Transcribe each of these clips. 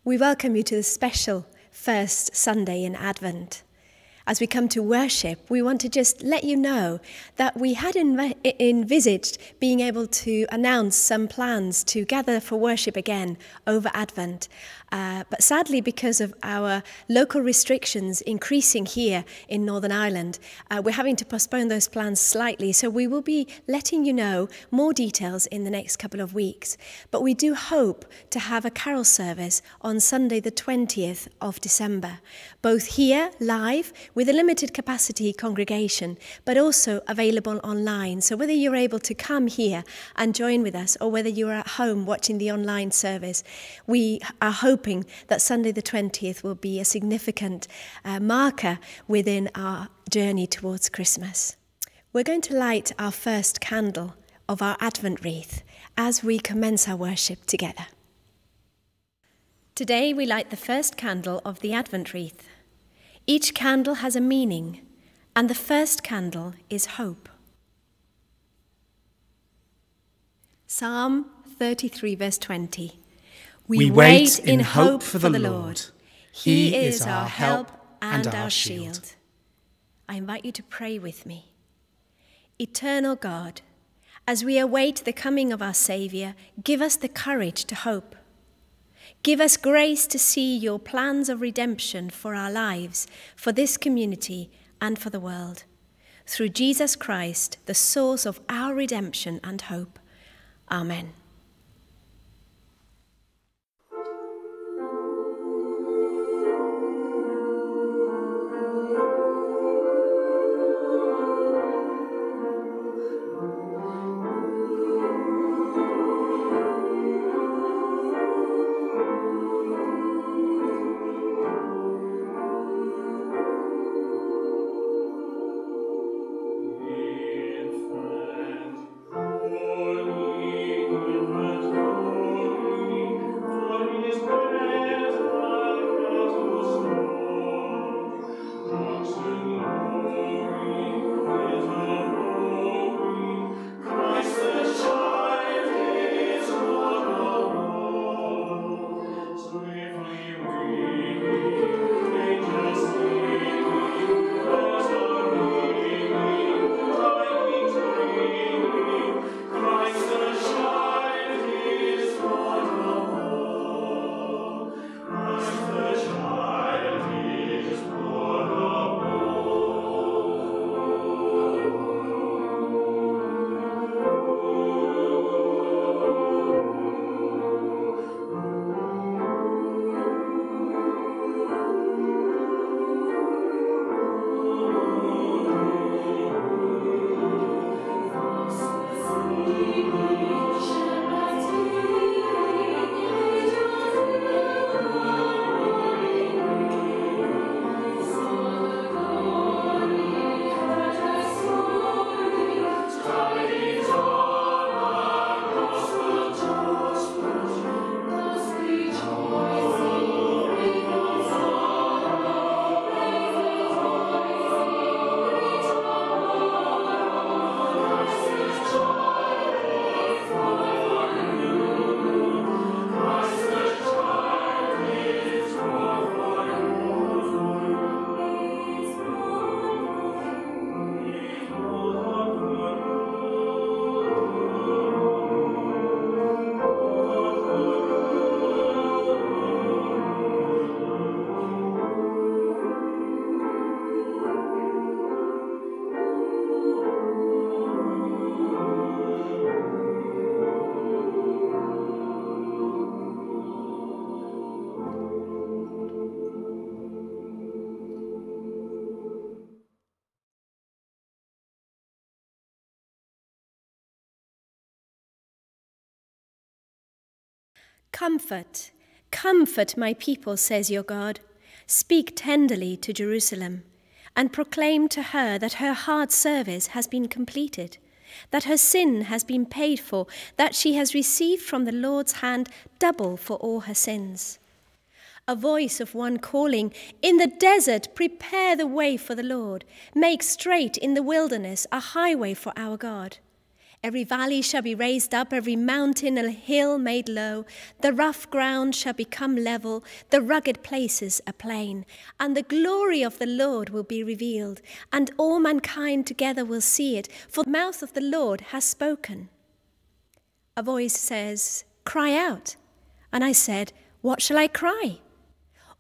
We welcome you to the special first Sunday in Advent. As we come to worship, we want to just let you know that we had envisaged being able to announce some plans to gather for worship again over Advent. But sadly, because of our local restrictions increasing here in Northern Ireland, we're having to postpone those plans slightly. So we will be letting you know more details in the next couple of weeks. But we do hope to have a carol service on Sunday, the 20th of December, both here live with a limited capacity congregation, but also available online. So whether you're able to come here and join with us, or whether you're at home watching the online service, we are hoping that Sunday the 20th will be a significant marker within our journey towards Christmas. We're going to light our first candle of our Advent wreath as we commence our worship together. Today we light the first candle of the Advent wreath. Each candle has a meaning, and the first candle is hope. Psalm 33, verse 20. We wait in hope for the Lord. He is our help and our shield. I invite you to pray with me. Eternal God, as we await the coming of our Saviour, give us the courage to hope. Give us grace to see your plans of redemption for our lives, for this community, and for the world. Through Jesus Christ, the source of our redemption and hope. Amen. Comfort, comfort my people, says your God. Speak tenderly to Jerusalem, and proclaim to her that her hard service has been completed, that her sin has been paid for, that she has received from the Lord's hand double for all her sins. A voice of one calling, in the desert, prepare the way for the Lord. Make straight in the wilderness a highway for our God. Every valley shall be raised up, every mountain and hill made low. The rough ground shall become level, the rugged places a plain. And the glory of the Lord will be revealed, and all mankind together will see it, for the mouth of the Lord has spoken. A voice says, cry out. And I said, what shall I cry?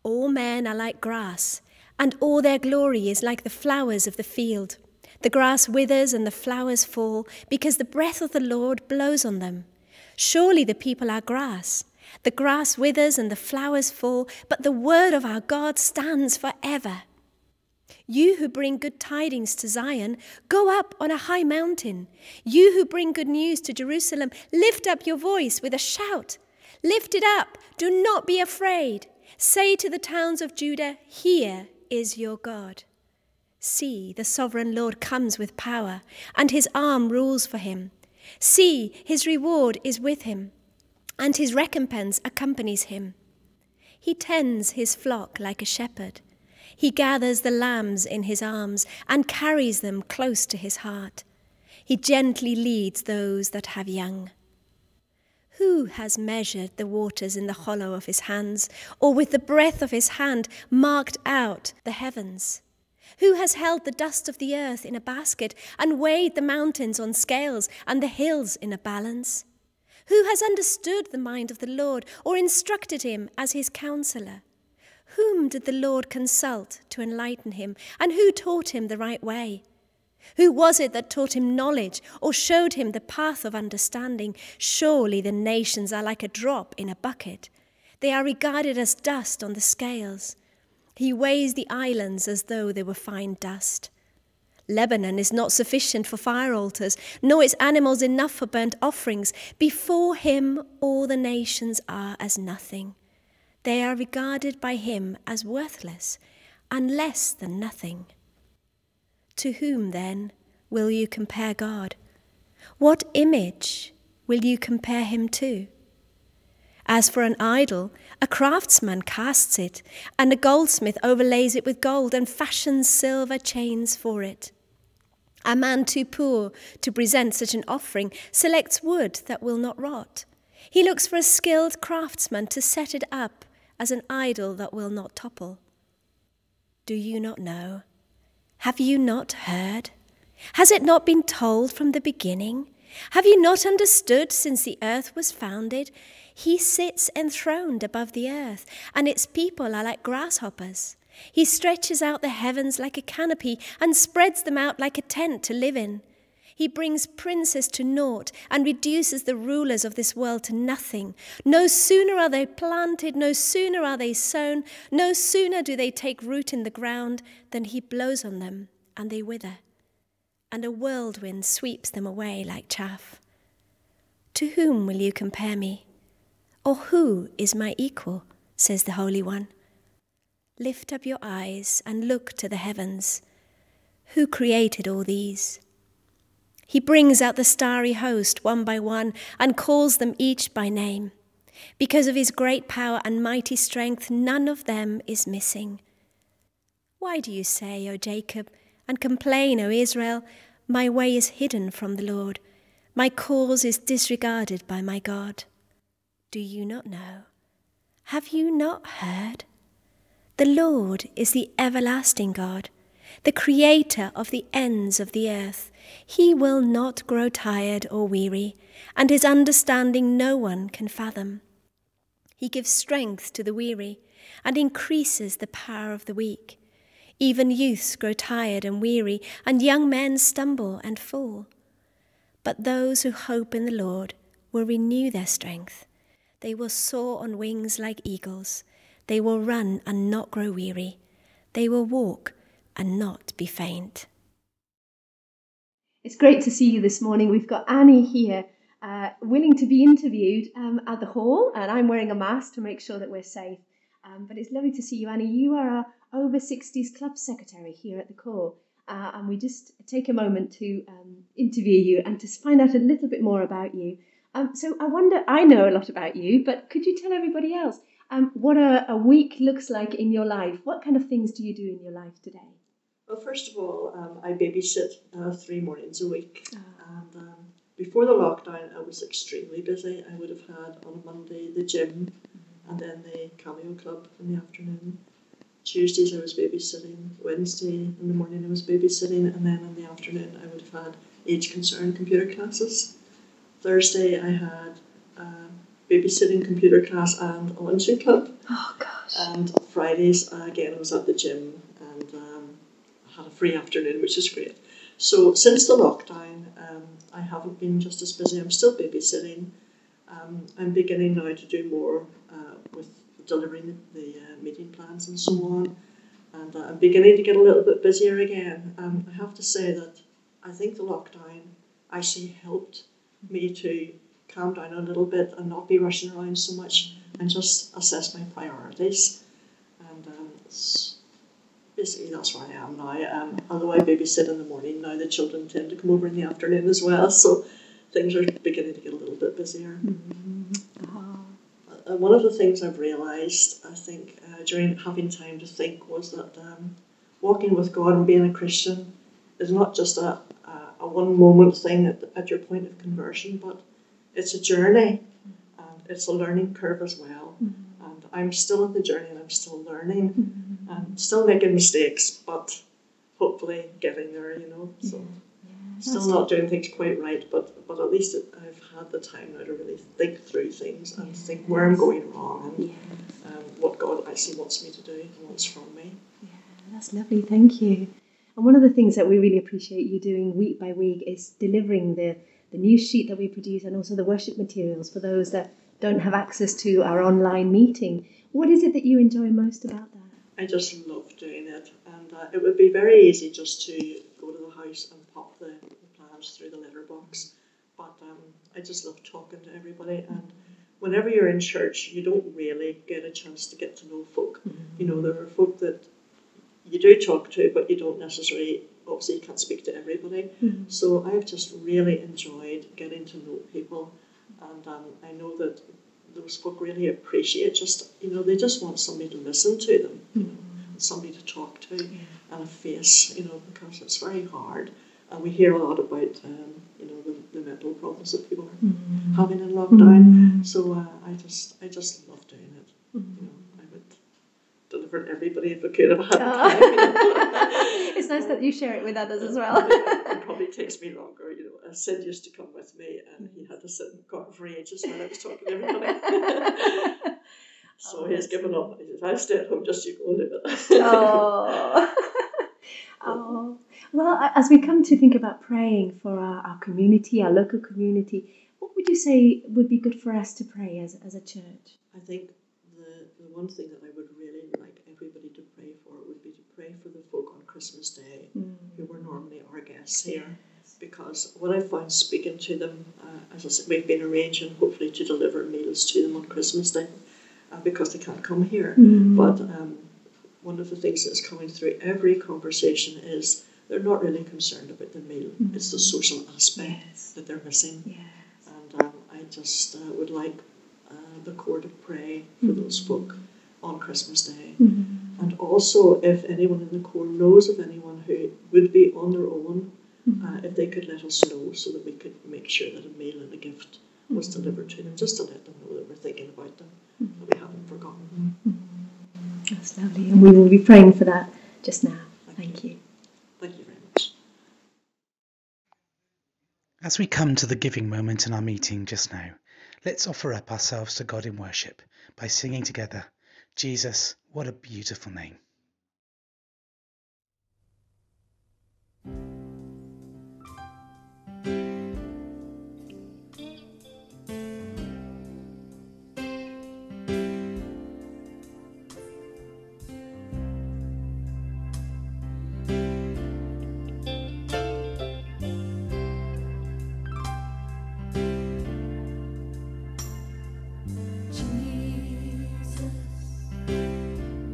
All men are like grass, and all their glory is like the flowers of the field. The grass withers and the flowers fall, because the breath of the Lord blows on them. Surely the people are grass. The grass withers and the flowers fall, but the word of our God stands forever. You who bring good tidings to Zion, go up on a high mountain. You who bring good news to Jerusalem, lift up your voice with a shout. Lift it up, do not be afraid. Say to the towns of Judah, here is your God. See, the sovereign Lord comes with power, and his arm rules for him. See, his reward is with him, and his recompense accompanies him. He tends his flock like a shepherd. He gathers the lambs in his arms and carries them close to his heart. He gently leads those that have young. Who has measured the waters in the hollow of his hands, or with the breath of his hand marked out the heavens? Who has held the dust of the earth in a basket and weighed the mountains on scales and the hills in a balance? Who has understood the mind of the Lord or instructed him as his counselor? Whom did the Lord consult to enlighten him, and who taught him the right way? Who was it that taught him knowledge or showed him the path of understanding? Surely the nations are like a drop in a bucket. They are regarded as dust on the scales. He weighs the islands as though they were fine dust. Lebanon is not sufficient for fire altars, nor its animals enough for burnt offerings. Before him all the nations are as nothing. They are regarded by him as worthless and less than nothing. To whom, then, will you compare God? What image will you compare him to? As for an idol, a craftsman casts it, and a goldsmith overlays it with gold and fashions silver chains for it. A man too poor to present such an offering selects wood that will not rot. He looks for a skilled craftsman to set it up as an idol that will not topple. Do you not know? Have you not heard? Has it not been told from the beginning? Have you not understood since the earth was founded? He sits enthroned above the earth, and its people are like grasshoppers. He stretches out the heavens like a canopy and spreads them out like a tent to live in. He brings princes to naught and reduces the rulers of this world to nothing. No sooner are they planted, no sooner are they sown, no sooner do they take root in the ground than he blows on them and they wither, and a whirlwind sweeps them away like chaff. To whom will you compare me? Or who is my equal, says the Holy One. Lift up your eyes and look to the heavens. Who created all these? He brings out the starry host one by one and calls them each by name. Because of his great power and mighty strength, none of them is missing. Why do you say, O Jacob, and complain, O Israel, my way is hidden from the Lord, my cause is disregarded by my God? Do you not know? Have you not heard? The Lord is the everlasting God, the creator of the ends of the earth. He will not grow tired or weary, and his understanding no one can fathom. He gives strength to the weary and increases the power of the weak. Even youths grow tired and weary, and young men stumble and fall. But those who hope in the Lord will renew their strength. They will soar on wings like eagles. They will run and not grow weary. They will walk and not be faint. It's great to see you this morning. We've got Annie here, willing to be interviewed at the hall, and I'm wearing a mask to make sure that we're safe. But it's lovely to see you, Annie. You are our Over 60s Club Secretary here at the Core, and we just take a moment to interview you and to find out a little bit more about you. So I wonder, I know a lot about you, but could you tell everybody else what a week looks like in your life? What kind of things do you do in your life today? Well, first of all, I babysit 3 mornings a week. And before the lockdown, I was extremely busy. I would have had on a Monday the gym and then the cameo club in the afternoon. Tuesdays I was babysitting. Wednesday in the morning I was babysitting. And then in the afternoon I would have had age concern computer classes. Thursday I had babysitting computer class and a luncheon club. Oh, gosh. And Fridays, again, I was at the gym and had a free afternoon, which is great. So since the lockdown, I haven't been just as busy. I'm still babysitting. I'm beginning now to do more with delivering the meeting plans and so on. And I'm beginning to get a little bit busier again. I have to say that I think the lockdown actually helped me to calm down a little bit and not be rushing around so much and just assess my priorities. And basically that's where I am now. Although I babysit in the morning, now the children tend to come over in the afternoon as well, so things are beginning to get a little bit busier. One of the things I've realised, I think, during having time to think was that walking with God and being a Christian is not just a one-moment thing at your point of conversion, but it's a journey, and it's a learning curve as well. And I'm still on the journey, and I'm still learning, and still making mistakes, but hopefully getting there, you know. So still not doing things quite right, but at least I've had the time now to really think through things and think where I'm going wrong and what God actually wants me to do and wants from me. Yeah, that's lovely. Thank you. And one of the things that we really appreciate you doing week by week is delivering the news sheet that we produce and also the worship materials for those that don't have access to our online meeting. What is it that you enjoy most about that? I just love doing it, and it would be very easy just to go to the house and pop the plans through the letterbox, but I just love talking to everybody, and whenever you're in church you don't really get a chance to get to know folk. You know, there are folk that you do talk to, but you don't necessarily, obviously you can't speak to everybody. So I've just really enjoyed getting to know people, and I know that those folk really appreciate just, you know, they just want somebody to listen to them, you know, and somebody to talk to, and a face, you know, because it's very hard. And we hear a lot about, you know, the mental problems that people are having in lockdown. So I just love doing it. You know, for everybody if I could have had time. You know. It's nice that you share it with others as well. It probably takes me longer, you know. Sid used to come with me, and he had to sit in the car for ages when I was talking to everybody. So he's given up. He says, "I'll stay at home, just you go and live it." Oh. Oh. Well, as we come to think about praying for our community, our local community, what would you say would be good for us to pray as a church? I think the one thing that I would really like everybody to pray for would be to pray for the folk on Christmas Day who were normally our guests here. Because what I found speaking to them, as I said, we've been arranging hopefully to deliver meals to them on Christmas Day because they can't come here. But one of the things that's coming through every conversation is they're not really concerned about the meal. It's the social aspect that they're missing. And I just would like the core to pray for those folk on Christmas Day. And also, if anyone in the core knows of anyone who would be on their own, if they could let us know so that we could make sure that a meal and a gift was delivered to them, just to let them know that we're thinking about them, that we haven't forgotten them. That's lovely, and we will be praying for that just now. Thank you. Thank you very much. As we come to the giving moment in our meeting just now, let's offer up ourselves to God in worship by singing together, Jesus, what a beautiful name.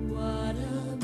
What a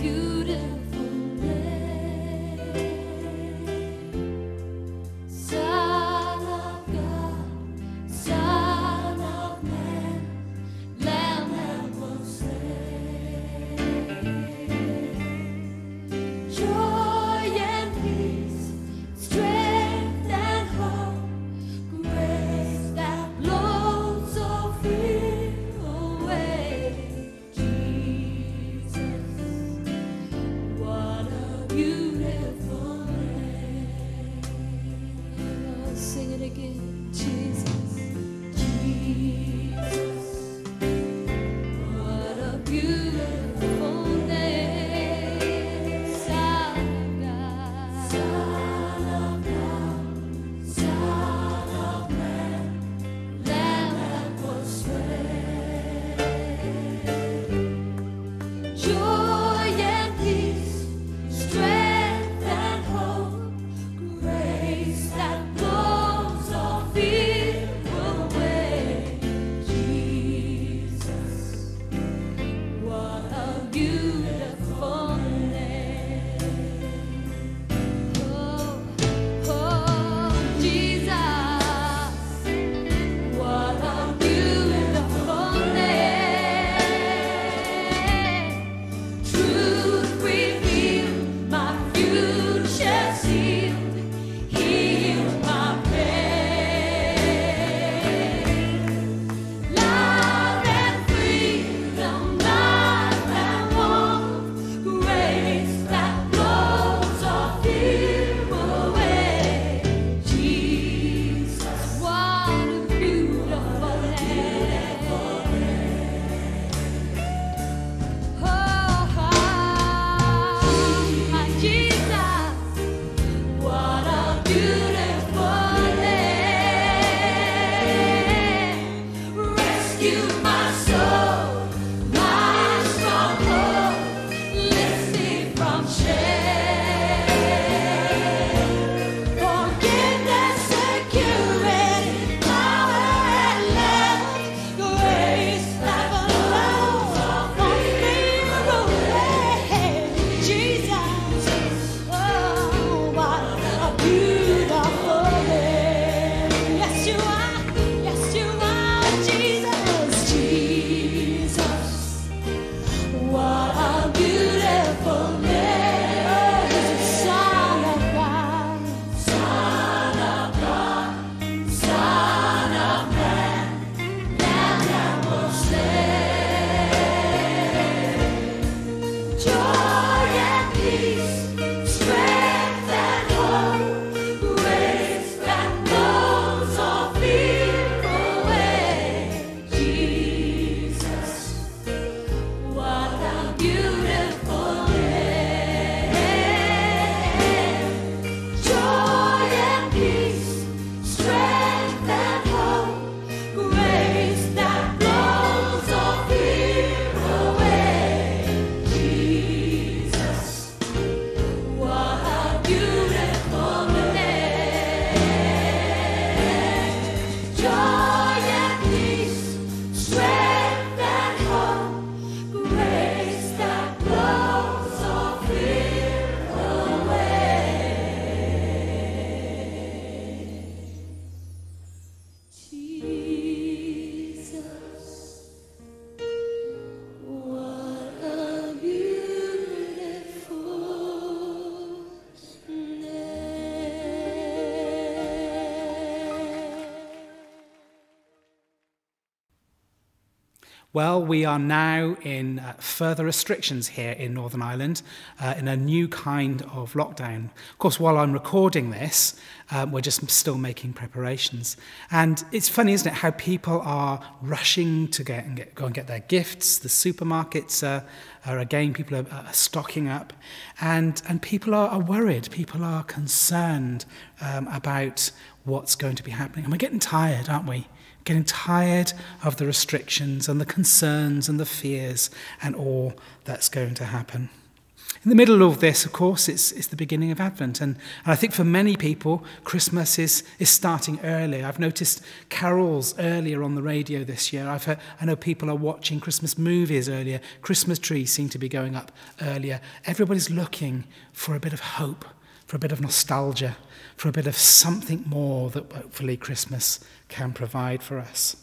Well, we are now in further restrictions here in Northern Ireland, in a new kind of lockdown. Of course, while I'm recording this, we're just still making preparations. And it's funny, isn't it, how people are rushing to go and get their gifts. The supermarkets are again, people are stocking up. And people are worried. People are concerned about what's going to be happening. And we're getting tired, aren't we? Getting tired of the restrictions and the concerns and the fears and all that's going to happen. In the middle of this, of course, it's the beginning of Advent. And I think for many people, Christmas is starting early. I've noticed carols earlier on the radio this year. I know people are watching Christmas movies earlier. Christmas trees seem to be going up earlier. Everybody's looking for a bit of hope, for a bit of nostalgia, for a bit of something more that hopefully Christmas can provide for us.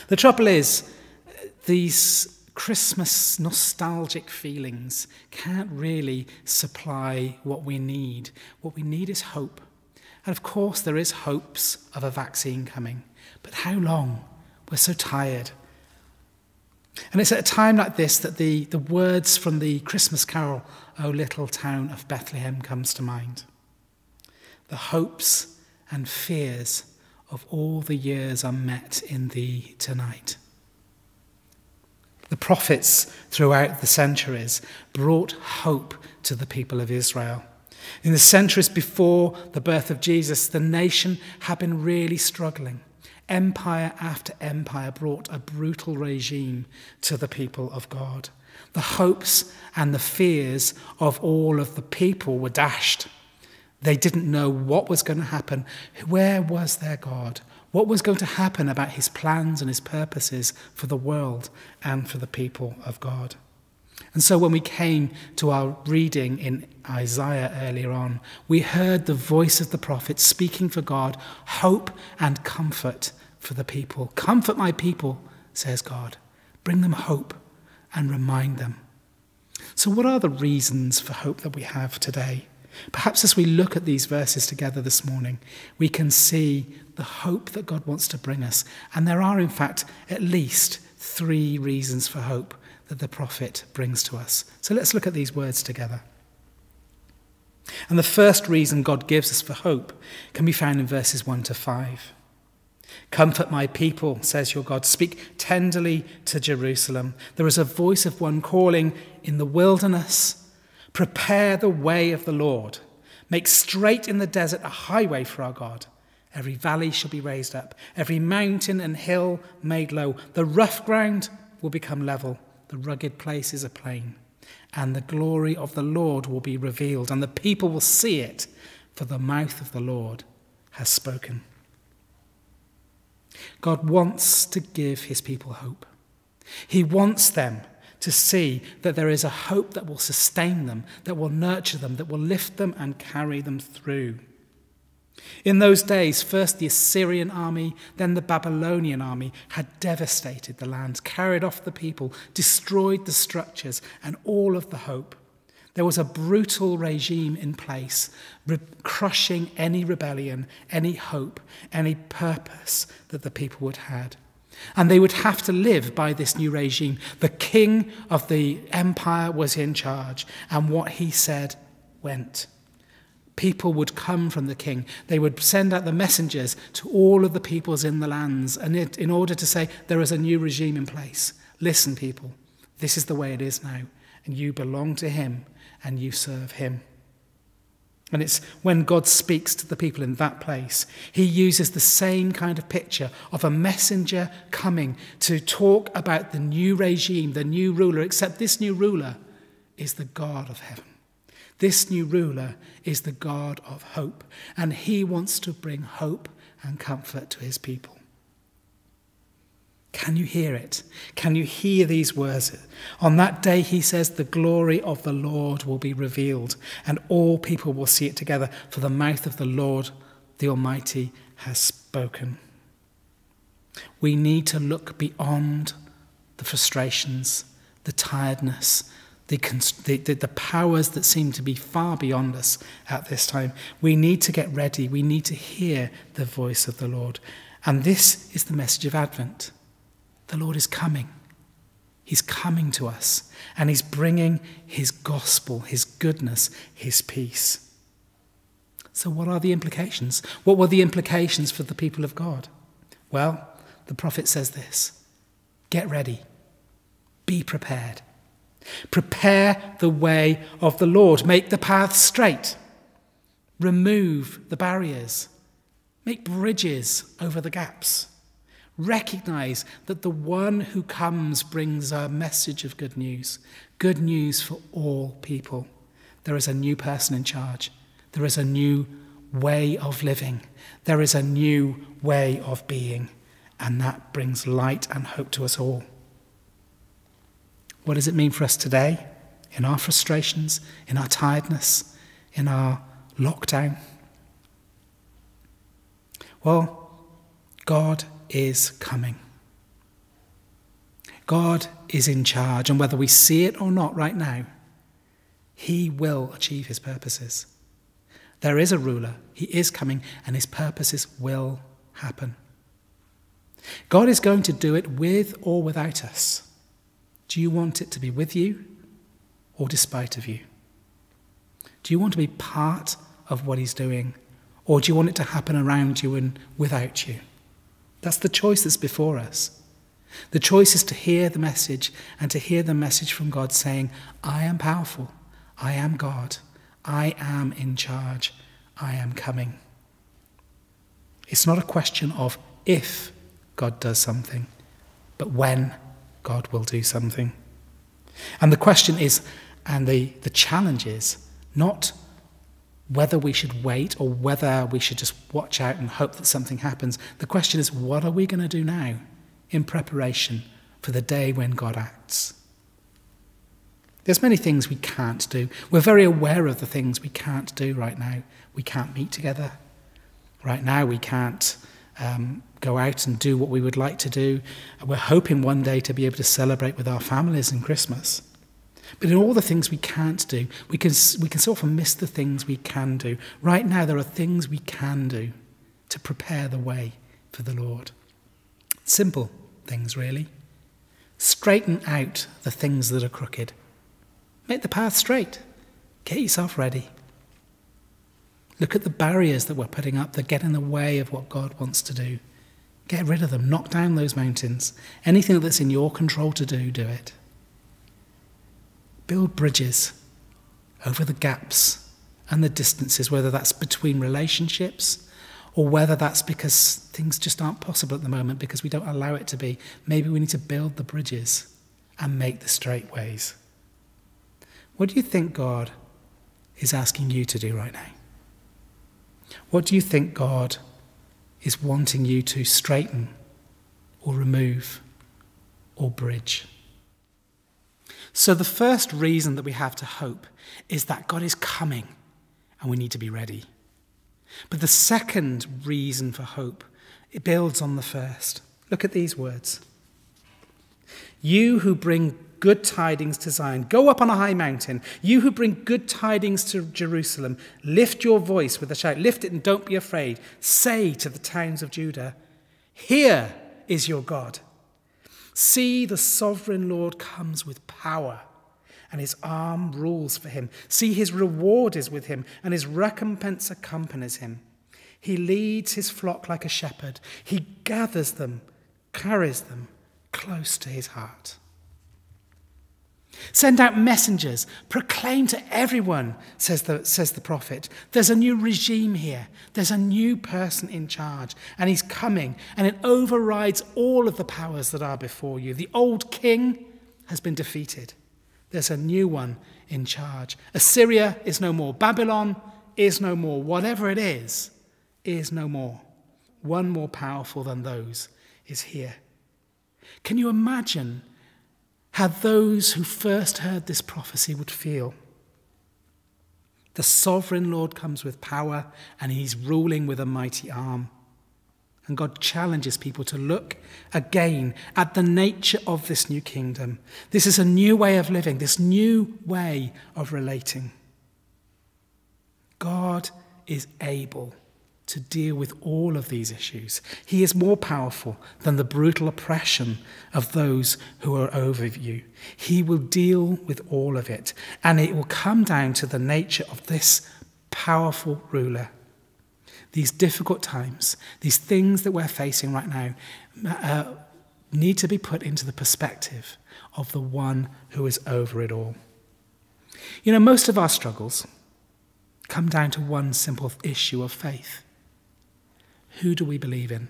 The trouble is, these Christmas nostalgic feelings can't really supply what we need. What we need is hope. And of course, there is hopes of a vaccine coming. But how long? We're so tired. And it's at a time like this that the words from the Christmas carol, "O Little Town of Bethlehem," comes to mind. The hopes and fears of all the years are met in thee tonight. The prophets throughout the centuries brought hope to the people of Israel. In the centuries before the birth of Jesus, the nation had been really struggling. Empire after empire brought a brutal regime to the people of God. The hopes and the fears of all of the people were dashed. They didn't know what was going to happen. Where was their God? What was going to happen about his plans and his purposes for the world and for the people of God? And so when we came to our reading in Isaiah earlier on, we heard the voice of the prophet speaking for God, hope and comfort for the people. Comfort my people, says God. Bring them hope and remind them. So what are the reasons for hope that we have today? Perhaps as we look at these verses together this morning, we can see the hope that God wants to bring us. And there are, in fact, at least 3 reasons for hope that the prophet brings to us. So let's look at these words together. And the first reason God gives us for hope can be found in verses 1 to 5. Comfort my people, says your God. Speak tenderly to Jerusalem. There is a voice of one calling in the wilderness. Prepare the way of the Lord. Make straight in the desert a highway for our God. Every valley shall be raised up, every mountain and hill made low. The rough ground will become level, the rugged places a plain. And the glory of the Lord will be revealed, and the people will see it, for the mouth of the Lord has spoken. God wants to give his people hope. He wants them to see that there is a hope that will sustain them, that will nurture them, that will lift them and carry them through. In those days, first the Assyrian army, then the Babylonian army had devastated the land, carried off the people, destroyed the structures and all of the hope. There was a brutal regime in place, crushing any rebellion, any hope, any purpose that the people would have. And they would have to live by this new regime. The king of the empire was in charge, and what he said went. People would come from the king. They would send out the messengers to all of the peoples in the lands, and in order to say, there is a new regime in place. Listen, people, this is the way it is now, and you belong to him, and you serve him. And it's when God speaks to the people in that place, he uses the same kind of picture of a messenger coming to talk about the new regime, the new ruler, except this new ruler is the God of heaven. This new ruler is the God of hope, and he wants to bring hope and comfort to his people. Can you hear it? Can you hear these words? On that day, he says, the glory of the Lord will be revealed, and all people will see it together, for the mouth of the Lord, the Almighty, has spoken. We need to look beyond the frustrations, the tiredness, the powers that seem to be far beyond us at this time. We need to get ready. We need to hear the voice of the Lord. And this is the message of Advent. The Lord is coming. He's coming to us, and he's bringing his gospel, his goodness, his peace. So what are the implications? What were the implications for the people of God? Well, the prophet says this: get ready, be prepared. Prepare the way of the Lord, make the path straight, remove the barriers, make bridges over the gaps. Recognize that the one who comes brings a message of good news for all people. There is a new person in charge. There is a new way of living. There is a new way of being, and that brings light and hope to us all. What does it mean for us today, in our frustrations, in our tiredness, in our lockdown? Well, God is coming. God is in charge, and whether we see it or not right now, he will achieve his purposes. There is a ruler, he is coming, and his purposes will happen. God is going to do it with or without us. Do you want it to be with you or despite of you? Do you want to be part of what he's doing, or do you want it to happen around you and without you? That's the choice that's before us. The choice is to hear the message, and to hear the message from God saying, I am powerful, I am God, I am in charge, I am coming. It's not a question of if God does something, but when God will do something. And the question is, and the challenge is, not whether we should wait or whether we should just watch out and hope that something happens. The question is, what are we going to do now in preparation for the day when God acts? There's many things we can't do. We're very aware of the things we can't do right now. We can't meet together. Right now we can't go out and do what we would like to do. We're hoping one day to be able to celebrate with our families in Christmas. But in all the things we can't do, we can so often miss the things we can do. Right now there are things we can do to prepare the way for the Lord. Simple things, really. Straighten out the things that are crooked. Make the path straight. Get yourself ready. Look at the barriers that we're putting up that get in the way of what God wants to do. Get rid of them. Knock down those mountains. Anything that's in your control to do, do it. Build bridges over the gaps and the distances, whether that's between relationships or whether that's because things just aren't possible at the moment because we don't allow it to be. Maybe we need to build the bridges and make the straight ways. What do you think God is asking you to do right now? What do you think God is wanting you to straighten or remove or bridge? So the first reason that we have to hope is that God is coming and we need to be ready. But the second reason for hope, it builds on the first. Look at these words. You who bring good tidings to Zion, go up on a high mountain. You who bring good tidings to Jerusalem, lift your voice with a shout. Lift it and don't be afraid. Say to the towns of Judah, here is your God. See, the sovereign Lord comes with power, and his arm rules for him. See, his reward is with him, and his recompense accompanies him. He leads his flock like a shepherd. He gathers them, carries them close to his heart. Send out messengers, proclaim to everyone, says the prophet. There's a new regime here. There's a new person in charge, and he's coming, and it overrides all of the powers that are before you. The old king has been defeated. There's a new one in charge. Assyria is no more. Babylon is no more. Whatever it is no more. One more powerful than those is here. Can you imagine how those who first heard this prophecy would feel? The sovereign Lord comes with power, and he's ruling with a mighty arm. And God challenges people to look again at the nature of this new kingdom. This is a new way of living, this new way of relating. God is able to deal with all of these issues. He is more powerful than the brutal oppression of those who are over you. He will deal with all of it, and it will come down to the nature of this powerful ruler. These difficult times, these things that we're facing right now, need to be put into the perspective of the one who is over it all. You know, most of our struggles come down to one simple issue of faith. Who do we believe in?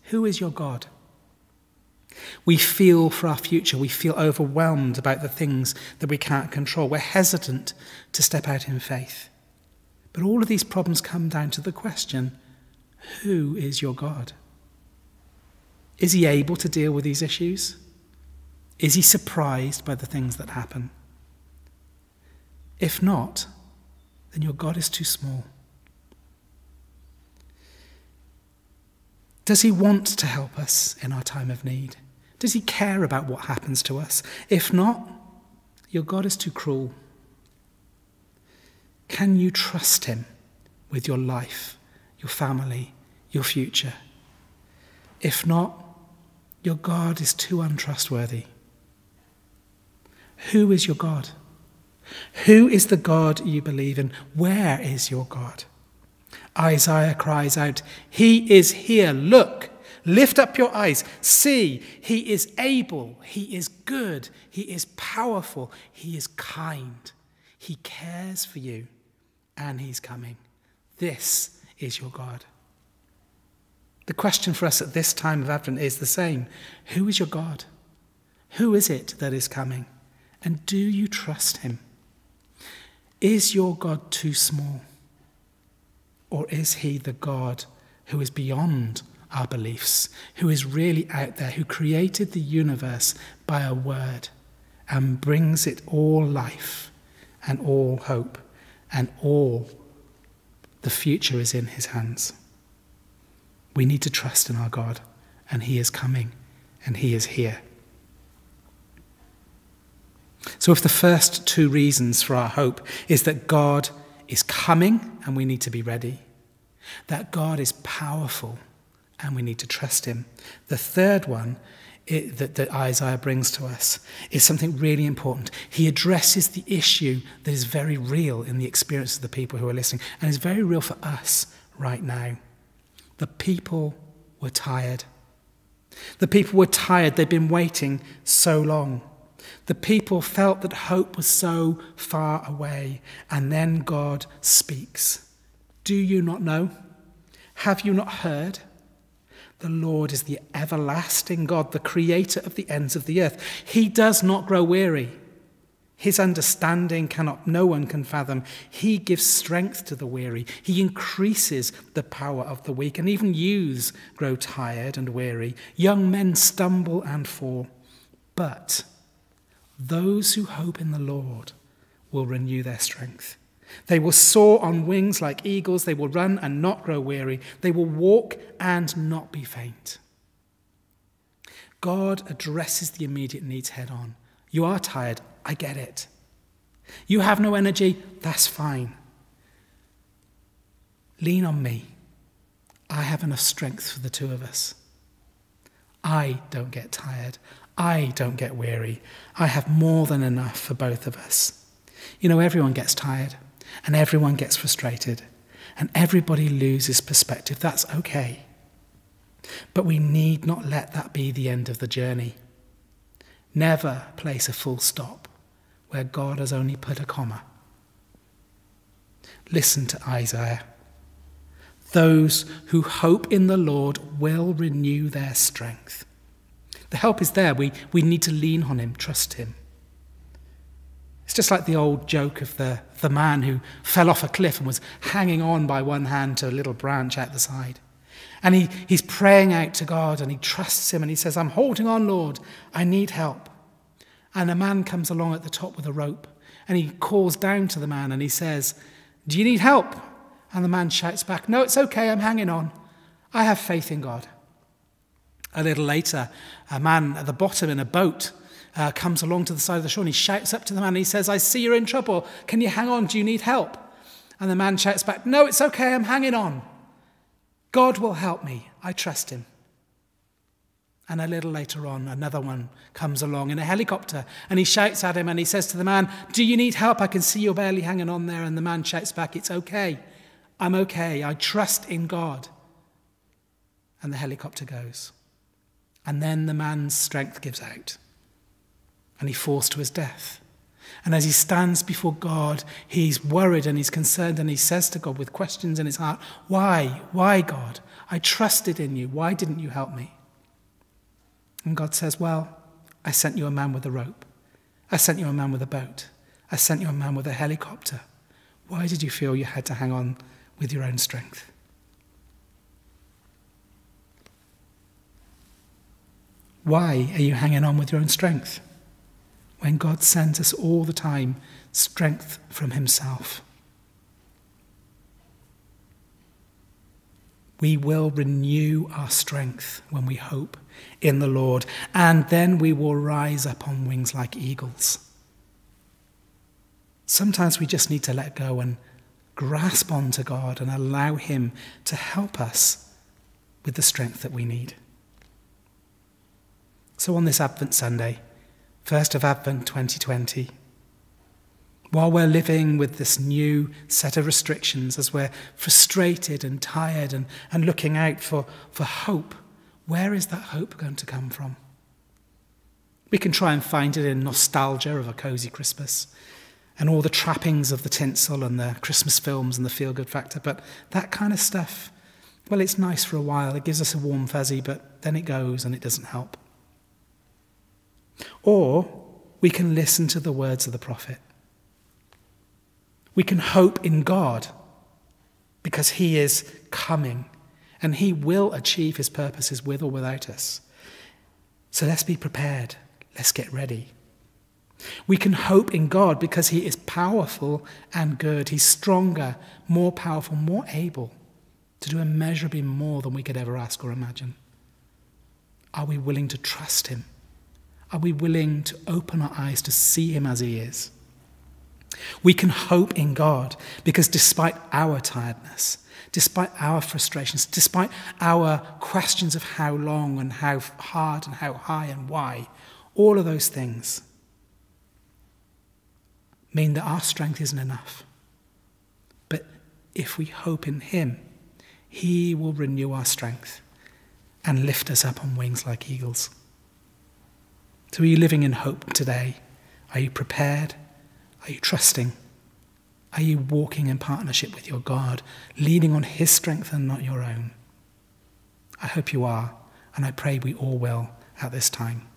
Who is your God? We feel for our future. We feel overwhelmed about the things that we can't control. We're hesitant to step out in faith. But all of these problems come down to the question, who is your God? Is he able to deal with these issues? Is he surprised by the things that happen? If not, then your God is too small. Does he want to help us in our time of need? Does he care about what happens to us? If not, your God is too cruel. Can you trust him with your life, your family, your future? If not, your God is too untrustworthy. Who is your God? Who is the God you believe in? Where is your God? Isaiah cries out, he is here, look, lift up your eyes, see, he is able, he is good, he is powerful, he is kind, he cares for you, and he's coming. This is your God. The question for us at this time of Advent is the same. Who is your God? Who is it that is coming? And do you trust him? Is your God too small? Or is he the God who is beyond our beliefs, who is really out there, who created the universe by a word and brings it all life and all hope and all the future is in his hands? We need to trust in our God, and he is coming and he is here. So if the first two reasons for our hope is that God is coming and we need to be ready, that God is powerful and we need to trust him, the third one that Isaiah brings to us is something really important. He addresses the issue that is very real in the experience of the people who are listening and is very real for us right now. The people were tired. The people were tired. They'd been waiting so long. The people felt that hope was so far away. And then God speaks. Do you not know? Have you not heard? The Lord is the everlasting God, the creator of the ends of the earth. He does not grow weary. His understanding no one can fathom. He gives strength to the weary. He increases the power of the weak. And even youths grow tired and weary. Young men stumble and fall. But those who hope in the Lord will renew their strength. They will soar on wings like eagles. They will run and not grow weary. They will walk and not be faint. God addresses the immediate needs head on. You are tired. I get it. You have no energy. That's fine. Lean on me. I have enough strength for the two of us. I don't get tired. I don't get weary. I have more than enough for both of us. You know, everyone gets tired and everyone gets frustrated and everybody loses perspective. That's okay. But we need not let that be the end of the journey. Never place a full stop where God has only put a comma. Listen to Isaiah. Those who hope in the Lord will renew their strength. The help is there. We need to lean on him, trust him. It's just like the old joke of the man who fell off a cliff and was hanging on by one hand to a little branch out the side. And he's praying out to God and he trusts him and he says, I'm holding on, Lord, I need help. And a man comes along at the top with a rope and he calls down to the man and he says, do you need help? And the man shouts back, no, it's okay, I'm hanging on. I have faith in God. A little later, a man at the bottom in a boat comes along to the side of the shore and he shouts up to the man and he says, I see you're in trouble. Can you hang on? Do you need help? And the man shouts back, "No, it's okay, I'm hanging on. God will help me. I trust him." And a little later on, another one comes along in a helicopter, and he shouts at him and he says to the man, "Do you need help? I can see you're barely hanging on there." And the man shouts back, "It's okay. I'm okay. I trust in God." And the helicopter goes. And then the man's strength gives out, and he falls to his death. And as he stands before God, he's worried and he's concerned, and he says to God with questions in his heart, "Why? Why, God? I trusted in you. Why didn't you help me?" And God says, "Well, I sent you a man with a rope. I sent you a man with a boat. I sent you a man with a helicopter. Why did you feel you had to hang on with your own strength?" Why are you hanging on with your own strength when God sends us all the time strength from himself? We will renew our strength when we hope in the Lord, and then we will rise up on wings like eagles. Sometimes we just need to let go and grasp onto God and allow him to help us with the strength that we need. So on this Advent Sunday, 1st of Advent 2020, while we're living with this new set of restrictions, as we're frustrated and tired and looking out for hope, where is that hope going to come from? We can try and find it in nostalgia of a cosy Christmas and all the trappings of the tinsel and the Christmas films and the feel-good factor, but that kind of stuff, well, it's nice for a while. It gives us a warm fuzzy, but then it goes and it doesn't help. Or we can listen to the words of the prophet. We can hope in God because he is coming and he will achieve his purposes with or without us. So let's be prepared. Let's get ready. We can hope in God because he is powerful and good. He's stronger, more powerful, more able to do immeasurably more than we could ever ask or imagine. Are we willing to trust him? Are we willing to open our eyes to see him as he is? We can hope in God because despite our tiredness, despite our frustrations, despite our questions of how long and how hard and how high and why, all of those things mean that our strength isn't enough. But if we hope in him, he will renew our strength and lift us up on wings like eagles. So are you living in hope today? Are you prepared? Are you trusting? Are you walking in partnership with your God, leaning on his strength and not your own? I hope you are, and I pray we all will at this time.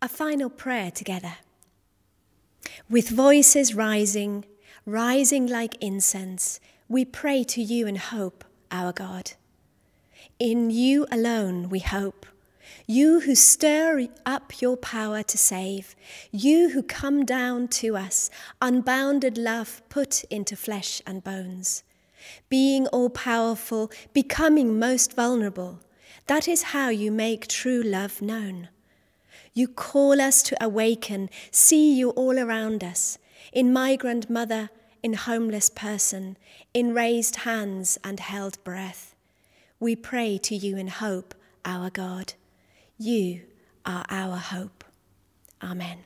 a final prayer together. With voices rising, rising like incense, we pray to you in hope, our God. In you alone we hope, you who stir up your power to save, you who come down to us, unbounded love put into flesh and bones. Being all-powerful, becoming most vulnerable, that is how you make true love known. You call us to awaken, see you all around us, in migrant mother, in homeless person, in raised hands and held breath. We pray to you in hope, our God. You are our hope. Amen.